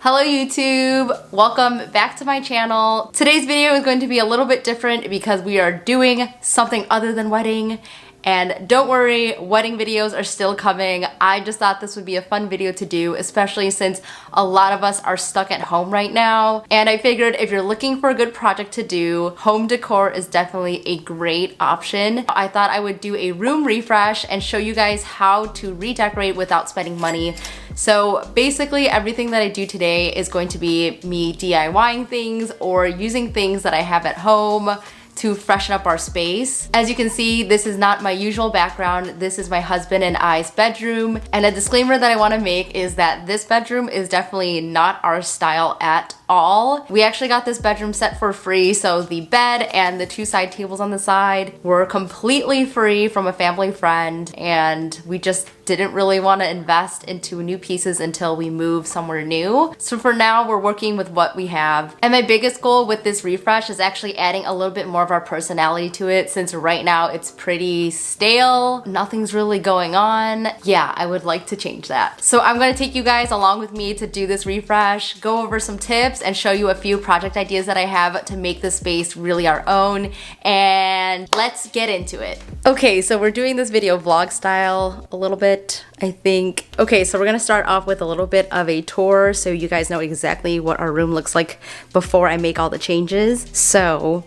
Hello YouTube! Welcome back to my channel. Today's video is going to be a little bit different because we are doing something other than wedding. And don't worry, wedding videos are still coming. I just thought this would be a fun video to do, especially since a lot of us are stuck at home right now. And I figured if you're looking for a good project to do, home decor is definitely a great option. I thought I would do a room refresh and show you guys how to redecorate without spending money. So basically everything that I do today is going to be me DIYing things or using things that I have at home to freshen up our space. As you can see, this is not my usual background. This is my husband and I's bedroom. And a disclaimer that I want to make is that this bedroom is definitely not our style at all. We actually got this bedroom set for free, so the bed and the two side tables on the side were completely free from a family friend, and we just didn't really want to invest into new pieces until we move somewhere new. So for now, we're working with what we have. And my biggest goal with this refresh is actually adding a little bit more of our personality to it, since right now it's pretty stale. Nothing's really going on. Yeah, I would like to change that. So I'm gonna take you guys along with me to do this refresh, go over some tips, and show you a few project ideas that I have to make this space really our own. And let's get into it. Okay, so we're doing this video vlog style a little bit, I think. Okay, so we're gonna start off with a little bit of a tour so you guys know exactly what our room looks like before I make all the changes. So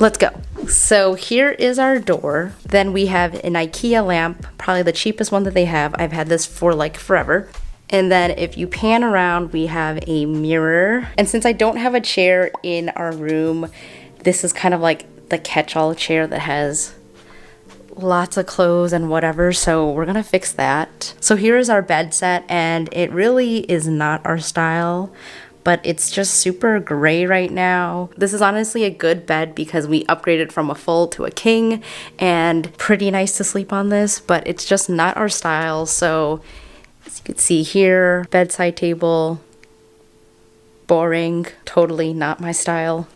let's go. So here is our door. Then we have an IKEA lamp, probably the cheapest one that they have. I've had this for like forever. And then if you pan around, we have a mirror. And since I don't have a chair in our room, this is kind of like the catch-all chair that has lots of clothes and whatever, so we're gonna fix that. So here is our bed set, and it really is not our style, but it's just super gray right now. This is honestly a good bed because we upgraded from a full to a king, and pretty nice to sleep on this, but it's just not our style. So as you can see here, bedside table, boring, totally not my style.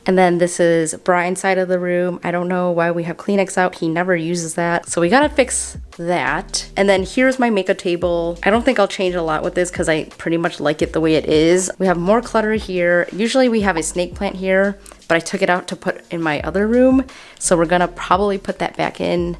And then this is Brian's side of the room. I don't know why we have Kleenex out. He never uses that. So we gotta fix that. And then here's my makeup table. I don't think I'll change a lot with this because I pretty much like it the way it is. We have more clutter here. Usually we have a snake plant here, but I took it out to put in my other room. So we're gonna probably put that back in.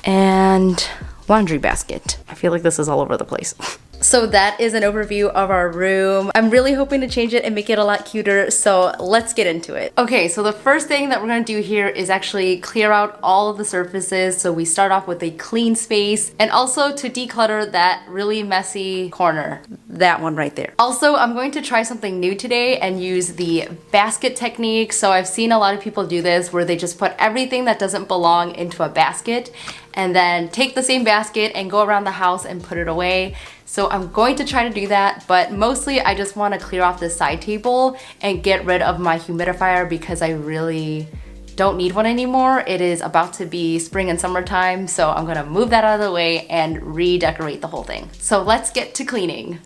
And laundry basket. I feel like this is all over the place. So that is an overview of our room. I'm really hoping to change it and make it a lot cuter, so let's get into it. Okay, so the first thing that we're gonna do here is actually clear out all of the surfaces. So we start off with a clean space, and also to declutter that really messy corner. That one right there. Also, I'm going to try something new today and use the basket technique. So I've seen a lot of people do this where they just put everything that doesn't belong into a basket and then take the same basket and go around the house and put it away. So I'm going to try to do that, but mostly I just want to clear off this side table and get rid of my humidifier because I really don't need one anymore. It is about to be spring and summertime, so I'm gonna move that out of the way and redecorate the whole thing. So let's get to cleaning.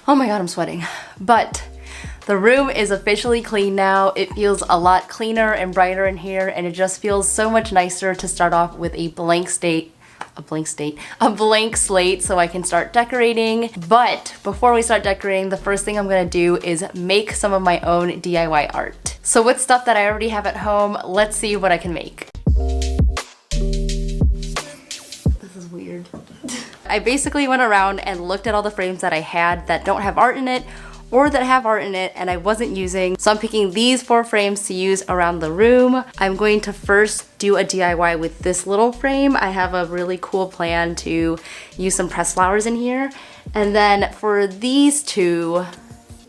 Oh my god, I'm sweating. But the room is officially clean now. It feels a lot cleaner and brighter in here, and it just feels so much nicer to start off with a blank slate so I can start decorating. But before we start decorating, the first thing I'm gonna do is make some of my own DIY art. So with stuff that I already have at home, let's see what I can make. This is weird. I basically went around and looked at all the frames that I had that don't have art in it or that have art in it and I wasn't using. So I'm picking these 4 frames to use around the room. I'm going to first do a DIY with this little frame. I have a really cool plan to use some pressed flowers in here. And then for these 2,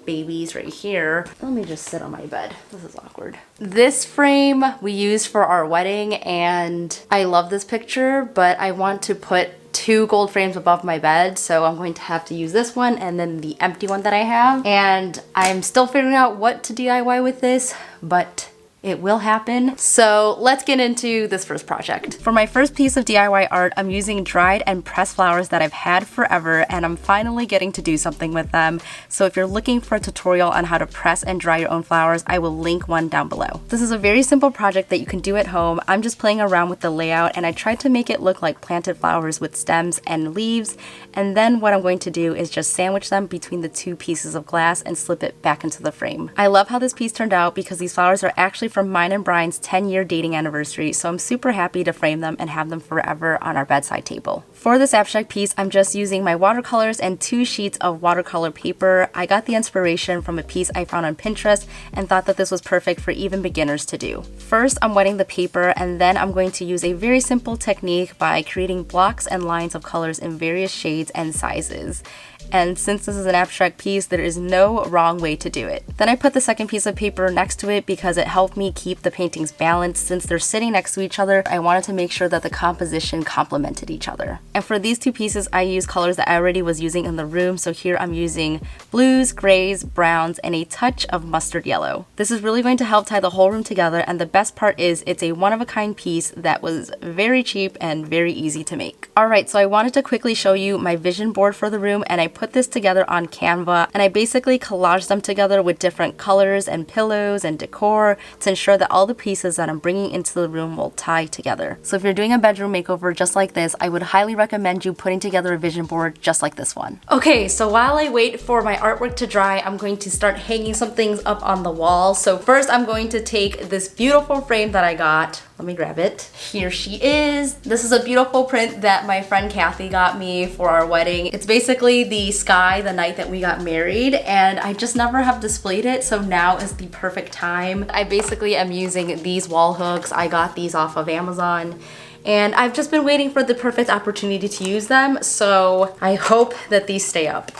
babies right here. Let me just sit on my bed. This is awkward. This frame we used for our wedding, and I love this picture, but I want to put 2 gold frames above my bed, so I'm going to have to use this one and then the empty one that I have. And I'm still figuring out what to DIY with this, but it will happen. So let's get into this first project. For my first piece of DIY art, I'm using dried and pressed flowers that I've had forever, and I'm finally getting to do something with them. So if you're looking for a tutorial on how to press and dry your own flowers, I will link one down below. This is a very simple project that you can do at home. I'm just playing around with the layout, and I tried to make it look like planted flowers with stems and leaves. And then what I'm going to do is just sandwich them between the 2 pieces of glass and slip it back into the frame. I love how this piece turned out because these flowers are actually from mine and Brian's 10-year dating anniversary, so I'm super happy to frame them and have them forever on our bedside table. For this abstract piece, I'm just using my watercolors and 2 sheets of watercolor paper. I got the inspiration from a piece I found on Pinterest and thought that this was perfect for even beginners to do. First, I'm wetting the paper, and then I'm going to use a very simple technique by creating blocks and lines of colors in various shades and sizes. And since this is an abstract piece, there is no wrong way to do it. Then I put the second piece of paper next to it because it helped me keep the paintings balanced. Since they're sitting next to each other, I wanted to make sure that the composition complemented each other. And for these 2 pieces, I used colors that I already was using in the room. So here I'm using blues, grays, browns, and a touch of mustard yellow. This is really going to help tie the whole room together, and the best part is it's a one-of-a-kind piece that was very cheap and very easy to make. Alright, so I wanted to quickly show you my vision board for the room, and I put this together on Canva, and I basically collaged them together with different colors and pillows and decor to ensure that all the pieces that I'm bringing into the room will tie together. So if you're doing a bedroom makeover just like this, I would highly recommend you putting together a vision board just like this one. Okay, so while I wait for my artwork to dry, I'm going to start hanging some things up on the wall. So first I'm going to take this beautiful frame that I got. Let me grab it. Here she is. This is a beautiful print that my friend Kathy got me for our wedding. It's basically the sky the night that we got married, and I just never have displayed it, so now is the perfect time. I basically am using these wall hooks. I got these off of Amazon, and I've just been waiting for the perfect opportunity to use them, so I hope that these stay up.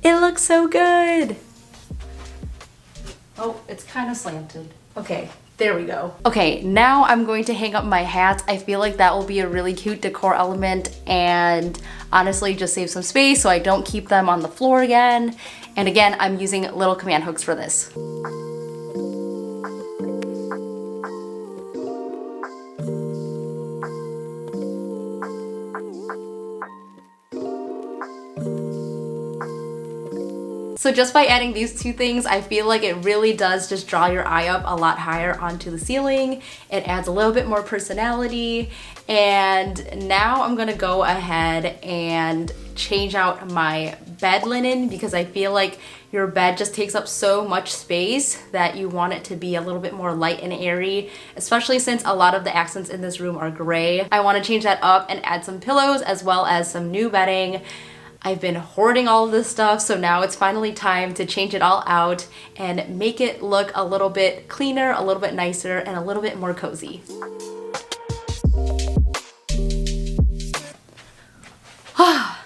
It looks so good. Oh, it's kind of slanted. Okay, there we go. Okay, now I'm going to hang up my hats. I feel like that will be a really cute decor element, and honestly just save some space so I don't keep them on the floor again. And again, I'm using little command hooks for this. So just by adding these 2 things, I feel like it really does just draw your eye up a lot higher onto the ceiling. It adds a little bit more personality. And now I'm gonna go ahead and change out my bed linen because I feel like your bed just takes up so much space that you want it to be a little bit more light and airy, especially since a lot of the accents in this room are gray. I want to change that up and add some pillows as well as some new bedding. I've been hoarding all of this stuff, so now it's finally time to change it all out and make it look a little bit cleaner, a little bit nicer, and a little bit more cozy.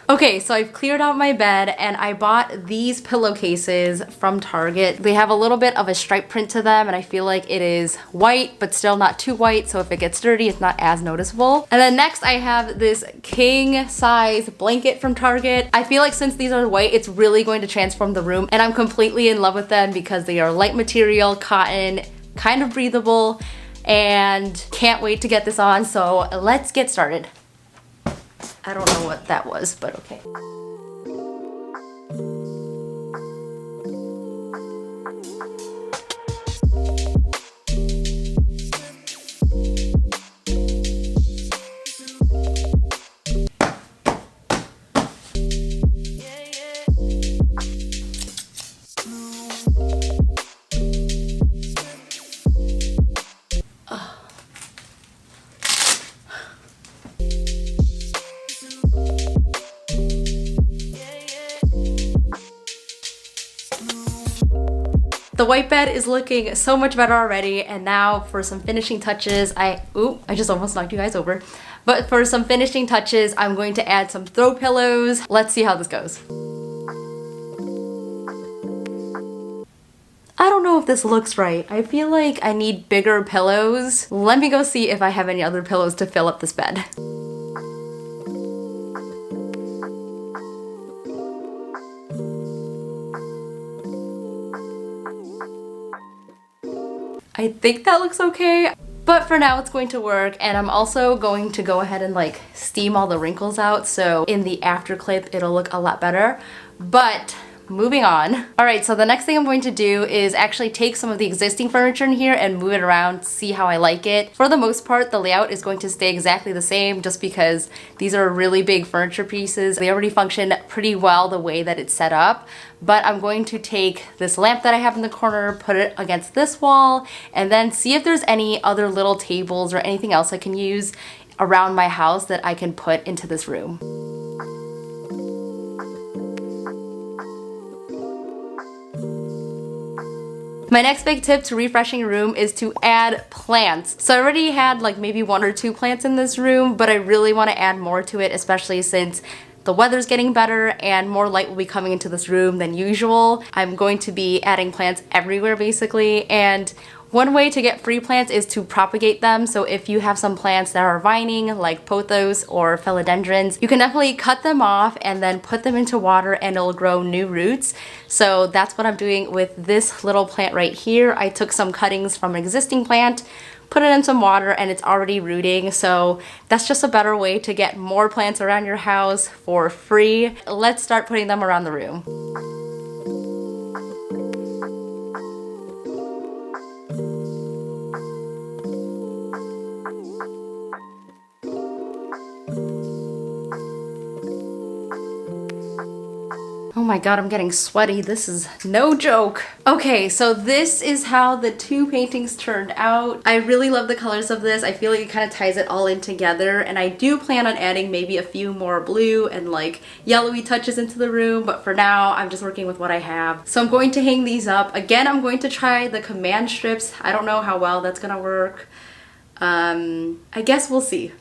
Okay, so I've cleared out my bed and I bought these pillowcases from Target. They have a little bit of a stripe print to them, and I feel like it is white, but still not too white, so if it gets dirty, it's not as noticeable. And then next I have this king size blanket from Target. I feel like since these are white, it's really going to transform the room, and I'm completely in love with them because they are light material, cotton, kind of breathable, and can't wait to get this on, so let's get started. I don't know what that was, but okay. The white bed is looking so much better already, and now for some finishing touches, I just almost knocked you guys over. But for some finishing touches, I'm going to add some throw pillows. Let's see how this goes. I don't know if this looks right. I feel like I need bigger pillows. Let me go see if I have any other pillows to fill up this bed. I think that looks okay, but for now it's going to work, and I'm also going to go ahead and like steam all the wrinkles out, so in the after clip it'll look a lot better. But moving on. All right, so the next thing I'm going to do is actually take some of the existing furniture in here and move it around, see how I like it. For the most part, the layout is going to stay exactly the same just because these are really big furniture pieces. They already function pretty well the way that it's set up, but I'm going to take this lamp that I have in the corner, put it against this wall, and then see if there's any other little tables or anything else I can use around my house that I can put into this room. My next big tip to refreshing your room is to add plants. So I already had like maybe 1 or 2 plants in this room, but I really want to add more to it, especially since the weather's getting better and more light will be coming into this room than usual. I'm going to be adding plants everywhere basically, and one way to get free plants is to propagate them. So if you have some plants that are vining, like pothos or philodendrons, you can definitely cut them off and then put them into water and it'll grow new roots. So that's what I'm doing with this little plant right here. I took some cuttings from an existing plant, put it in some water, and it's already rooting. So that's just a better way to get more plants around your house for free. Let's start putting them around the room. Oh my god, I'm getting sweaty. This is no joke. Okay, so this is how the 2 paintings turned out. I really love the colors of this. I feel like it kind of ties it all in together, and I do plan on adding maybe a few more blue and like yellowy touches into the room, but for now I'm just working with what I have. So I'm going to hang these up. Again, I'm going to try the command strips. I don't know how well that's gonna work. I guess we'll see.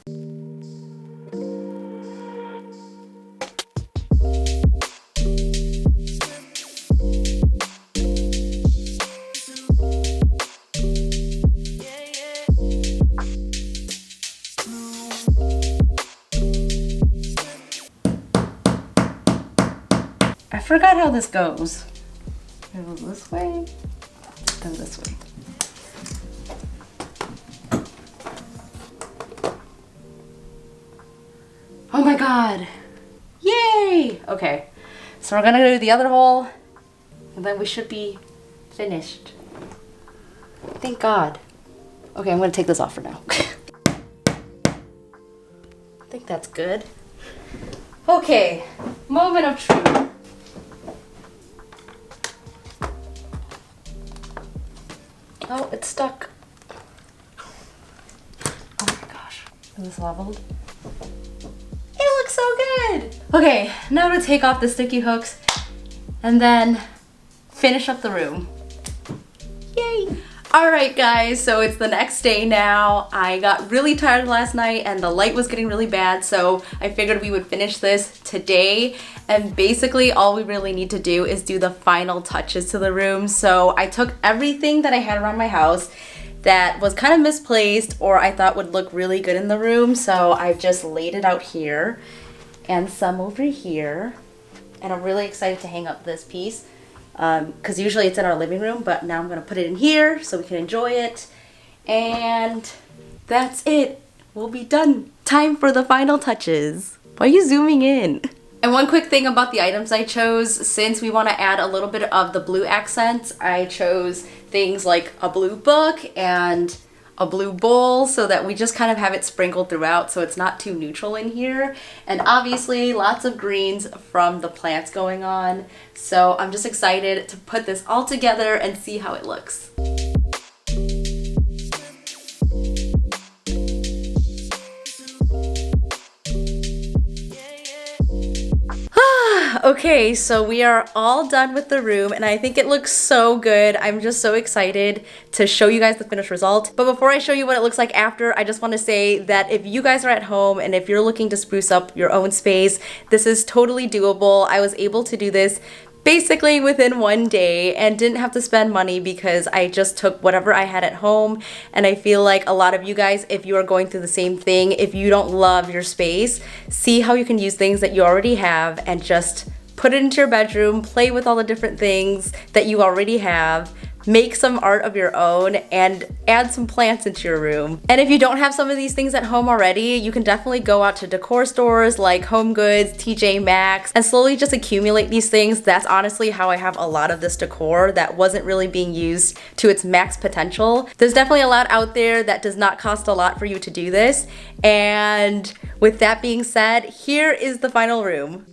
I forgot how this goes. It goes this way, then this way. Oh my god! Yay! Okay, so we're gonna do the other hole, and then we should be finished. Thank God. Okay, I'm gonna take this off for now. I think that's good. Okay, moment of truth. Oh, it's stuck. Oh my gosh. Is this leveled? It looks so good! Okay, now to take off the sticky hooks and then finish up the room. Yay! Alright guys, so it's the next day now. I got really tired last night and the light was getting really bad, so I figured we would finish this today. And basically all we really need to do is do the final touches to the room. So I took everything that I had around my house that was kind of misplaced or I thought would look really good in the room. So I've just laid it out here and some over here. And I'm really excited to hang up this piece because usually it's in our living room, but now I'm gonna put it in here so we can enjoy it. And that's it. We'll be done. Time for the final touches. Why are you zooming in? And one quick thing about the items I chose, since we want to add a little bit of the blue accents, I chose things like a blue book and a blue bowl so that we just kind of have it sprinkled throughout so it's not too neutral in here. And obviously lots of greens from the plants going on. So I'm just excited to put this all together and see how it looks. Okay, so we are all done with the room and I think it looks so good. I'm just so excited to show you guys the finished result. But before I show you what it looks like after, I just want to say that if you guys are at home and if you're looking to spruce up your own space, this is totally doable. I was able to do this basically within one day and didn't have to spend money because I just took whatever I had at home. And I feel like a lot of you guys, if you are going through the same thing, if you don't love your space, see how you can use things that you already have and just put it into your bedroom, play with all the different things that you already have, make some art of your own, and add some plants into your room. And if you don't have some of these things at home already, you can definitely go out to decor stores like Home Goods, TJ Maxx, and slowly just accumulate these things. That's honestly how I have a lot of this decor that wasn't really being used to its max potential. There's definitely a lot out there that does not cost a lot for you to do this. And with that being said, here is the final room.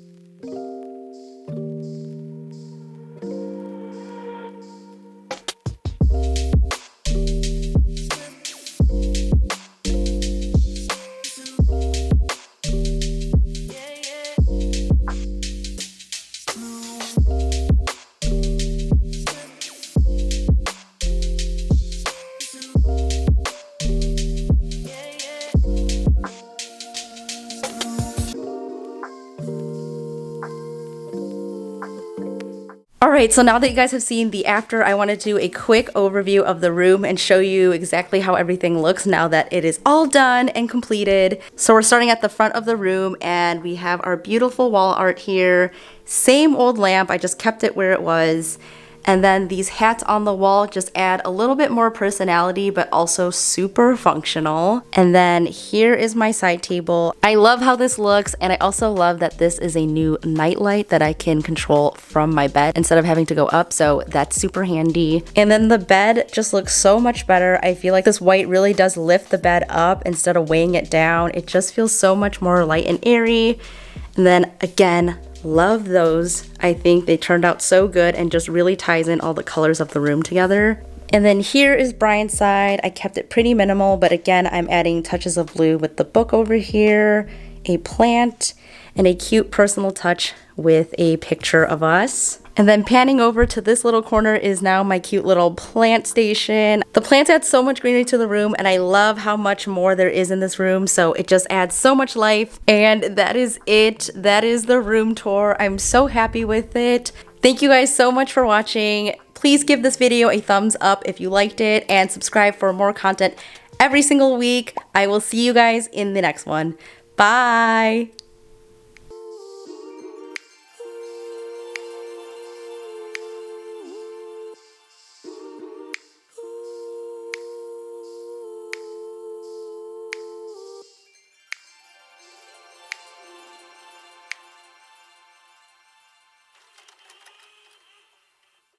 Alright, so now that you guys have seen the after, I want to do a quick overview of the room and show you exactly how everything looks now that it is all done and completed. So we're starting at the front of the room and we have our beautiful wall art here. Same old lamp, I just kept it where it was. And then these hats on the wall just add a little bit more personality, but also super functional. And then here is my side table. I love how this looks, and I also love that this is a new night light that I can control from my bed instead of having to go up, so that's super handy. And then the bed just looks so much better. I feel like this white really does lift the bed up instead of weighing it down. It just feels so much more light and airy. And then again, love those. I think they turned out so good and just really ties in all the colors of the room together. And then here is Brian's side. I kept it pretty minimal, but again, I'm adding touches of blue with the book over here, a plant, and a cute personal touch with a picture of us. And then panning over to this little corner is now my cute little plant station. The plants add so much greenery to the room, and I love how much more there is in this room, so it just adds so much life. And that is it. That is the room tour. I'm so happy with it. Thank you guys so much for watching. Please give this video a thumbs up if you liked it, and subscribe for more content every single week. I will see you guys in the next one. Bye!